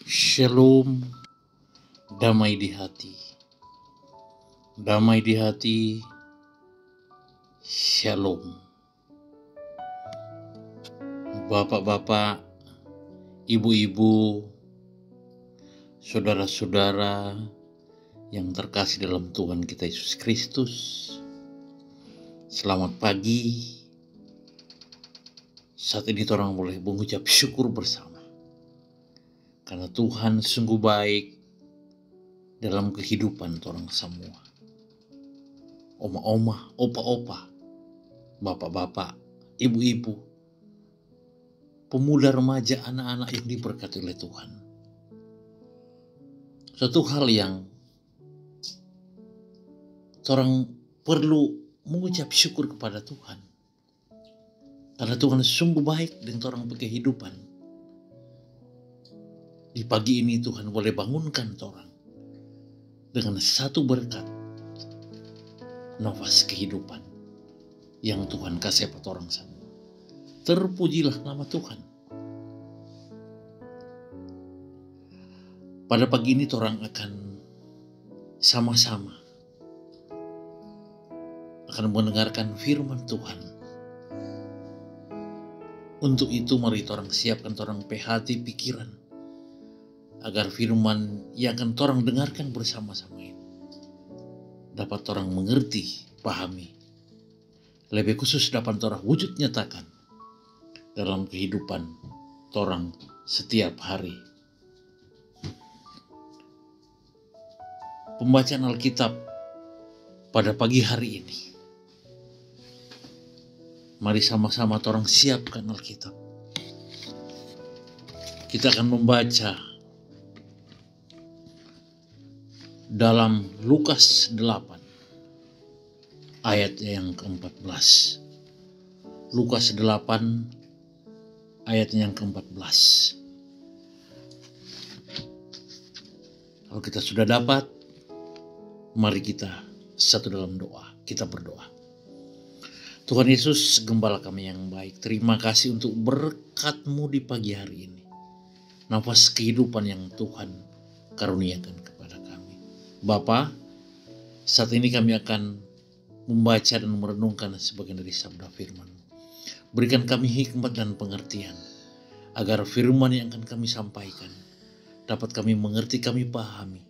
Shalom, damai di hati. Damai di hati, shalom. Bapak-bapak, ibu-ibu, saudara-saudara yang terkasih dalam Tuhan kita Yesus Kristus, selamat pagi. Saat ini orang boleh mengucap syukur bersama, karena Tuhan sungguh baik dalam kehidupan orang semua. Oma-oma, opa-opa, bapak-bapak, ibu-ibu, pemuda, remaja, anak-anak yang diberkati oleh Tuhan. Satu hal yang orang perlu mengucap syukur kepada Tuhan, karena Tuhan sungguh baik dengan orang berkehidupan. Di pagi ini Tuhan boleh bangunkan orang dengan satu berkat, nafas kehidupan yang Tuhan kasih pada orang semua. Terpujilah nama Tuhan. Pada pagi ini orang akan sama-sama akan mendengarkan firman Tuhan. Untuk itu mari orang siapkan orang hati pikiran, agar firman yang akan orang dengarkan bersama-sama ini dapat orang mengerti, pahami, lebih khusus dapat orang wujud nyatakan dalam kehidupan orang setiap hari. Pembacaan Alkitab pada pagi hari ini, mari sama-sama orang siapkan Alkitab. Kita akan membaca dalam Lukas 8 ayat yang ke-14. Lukas 8 ayat yang ke-14. Kalau kita sudah dapat, mari kita satu dalam doa. Kita berdoa. Tuhan Yesus, Gembala kami yang baik, terima kasih untuk berkat-Mu di pagi hari ini. Nafas kehidupan yang Tuhan karuniakan kepada kami. Bapa, saat ini kami akan membaca dan merenungkan sebagian dari sabda firman. Berikan kami hikmat dan pengertian, agar firman yang akan kami sampaikan dapat kami mengerti, kami pahami.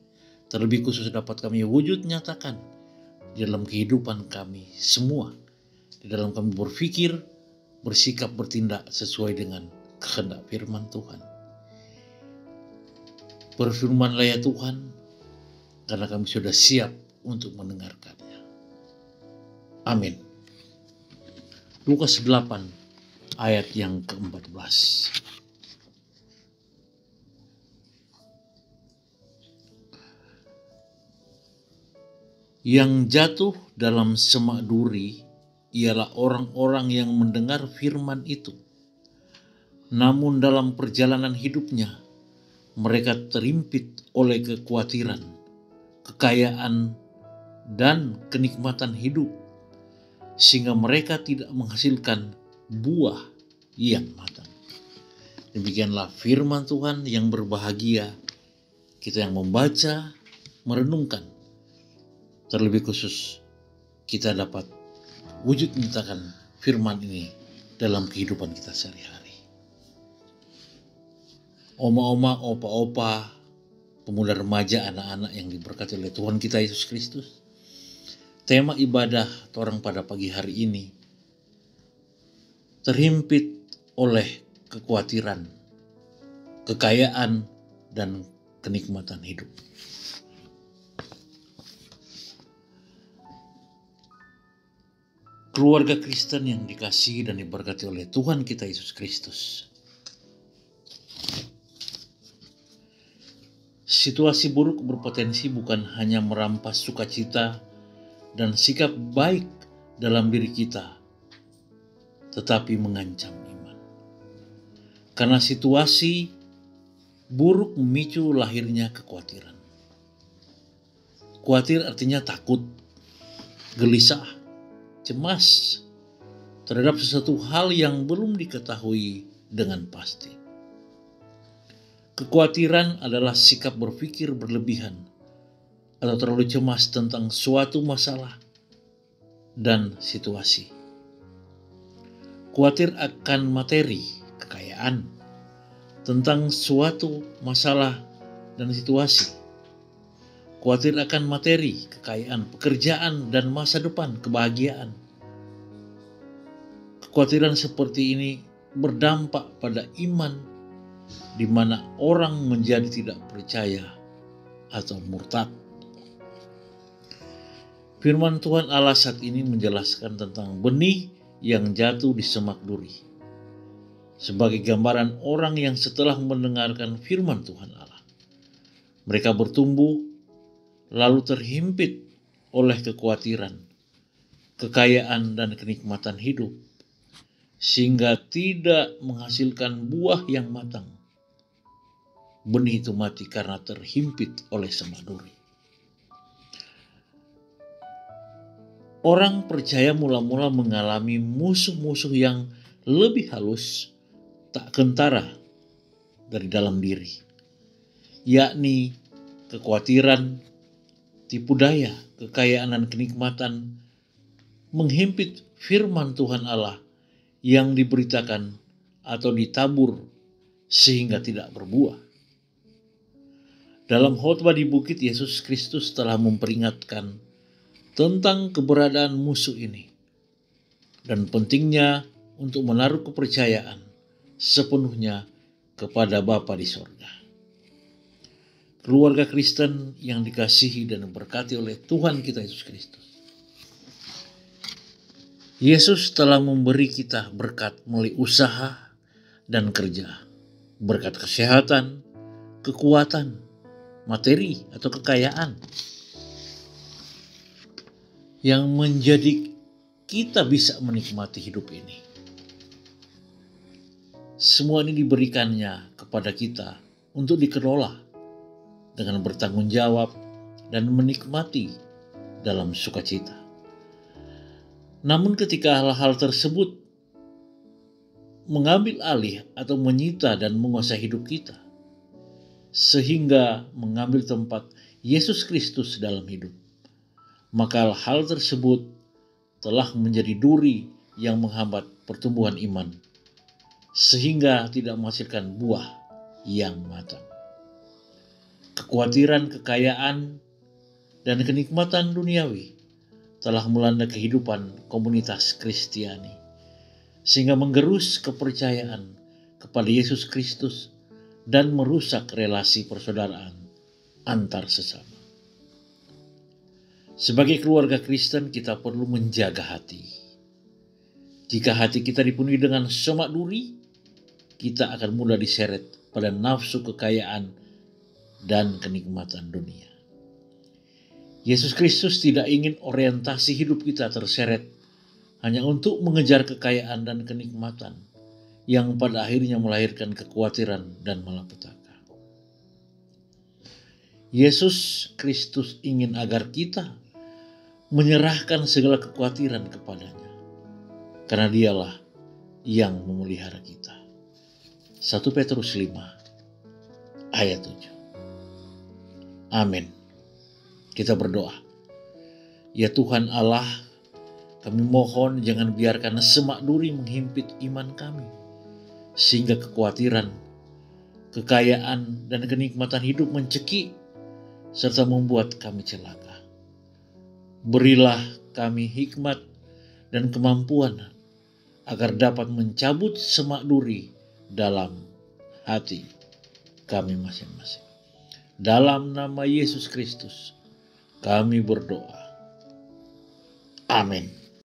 Terlebih khusus dapat kami wujud nyatakan di dalam kehidupan kami semua. Di dalam kami berpikir, bersikap, bertindak sesuai dengan kehendak firman Tuhan. Berfirmanlah ya Tuhan, karena kami sudah siap untuk mendengarkannya. Amin. Lukas 8 ayat yang ke-14. Yang jatuh dalam semak duri ialah orang-orang yang mendengar firman itu. Namun dalam perjalanan hidupnya, mereka terimpit oleh kekhawatiran, kekayaan, dan kenikmatan hidup, sehingga mereka tidak menghasilkan buah yang matang. Demikianlah firman Tuhan yang berbahagia kita yang membaca, merenungkan. Terlebih khusus kita dapat wujud menyatakan firman ini dalam kehidupan kita sehari-hari. Oma-oma, opa-opa, pemuda, remaja, anak-anak yang diberkati oleh Tuhan kita Yesus Kristus. Tema ibadah orang pada pagi hari ini terhimpit oleh kekhawatiran, kekayaan, dan kenikmatan hidup. Keluarga Kristen yang dikasihi dan diberkati oleh Tuhan kita Yesus Kristus. Situasi buruk berpotensi bukan hanya merampas sukacita dan sikap baik dalam diri kita, tetapi mengancam iman. Karena situasi buruk memicu lahirnya kekhawatiran. Khawatir artinya takut, gelisah, cemas terhadap sesuatu hal yang belum diketahui dengan pasti. Kekhawatiran adalah sikap berpikir berlebihan atau terlalu cemas tentang suatu masalah dan situasi. Khawatir akan materi, kekayaan, tentang suatu masalah dan situasi. Khawatir akan materi, kekayaan, pekerjaan, dan masa depan, kebahagiaan. Kekhawatiran seperti ini berdampak pada iman, di mana orang menjadi tidak percaya atau murtad. Firman Tuhan Allah saat ini menjelaskan tentang benih yang jatuh di semak duri, sebagai gambaran orang yang setelah mendengarkan firman Tuhan Allah, mereka bertumbuh lalu terhimpit oleh kekhawatiran, kekayaan, dan kenikmatan hidup, sehingga tidak menghasilkan buah yang matang. Benih itu mati karena terhimpit oleh semak duri. Orang percaya mula-mula mengalami musuh-musuh yang lebih halus, tak kentara dari dalam diri, yakni kekhawatiran, tipu daya, kekayaan, dan kenikmatan menghimpit firman Tuhan Allah yang diberitakan atau ditabur sehingga tidak berbuah. Dalam khotbah di bukit, Yesus Kristus telah memperingatkan tentang keberadaan musuh ini dan pentingnya untuk menaruh kepercayaan sepenuhnya kepada Bapa di sorga. Keluarga Kristen yang dikasihi dan diberkati oleh Tuhan kita Yesus Kristus, Yesus telah memberi kita berkat melalui usaha dan kerja, berkat kesehatan, kekuatan, materi atau kekayaan yang menjadi kita bisa menikmati hidup ini. Semua ini diberikannya kepada kita untuk dikelola dengan bertanggung jawab dan menikmati dalam sukacita. Namun ketika hal-hal tersebut mengambil alih atau menyita dan menguasai hidup kita, sehingga mengambil tempat Yesus Kristus dalam hidup, maka hal tersebut telah menjadi duri yang menghambat pertumbuhan iman, sehingga tidak menghasilkan buah yang matang. Kekhawatiran, kekayaan, dan kenikmatan duniawi telah melanda kehidupan komunitas Kristiani, sehingga menggerus kepercayaan kepada Yesus Kristus dan merusak relasi persaudaraan antar sesama. Sebagai keluarga Kristen, kita perlu menjaga hati. Jika hati kita dipenuhi dengan semak duri, kita akan mudah diseret pada nafsu kekayaan dan kenikmatan dunia. Yesus Kristus tidak ingin orientasi hidup kita terseret hanya untuk mengejar kekayaan dan kenikmatan yang pada akhirnya melahirkan kekhawatiran dan malapetaka. Yesus Kristus ingin agar kita menyerahkan segala kekhawatiran kepadanya, karena dialah yang memelihara kita. 1 Petrus 5 ayat 7. Amin. Kita berdoa. Ya Tuhan Allah, kami mohon jangan biarkan semak duri menghimpit iman kami, sehingga kekhawatiran, kekayaan, dan kenikmatan hidup mencekik serta membuat kami celaka. Berilah kami hikmat dan kemampuan agar dapat mencabut semak duri dalam hati kami masing-masing. Dalam nama Yesus Kristus kami berdoa. Amin.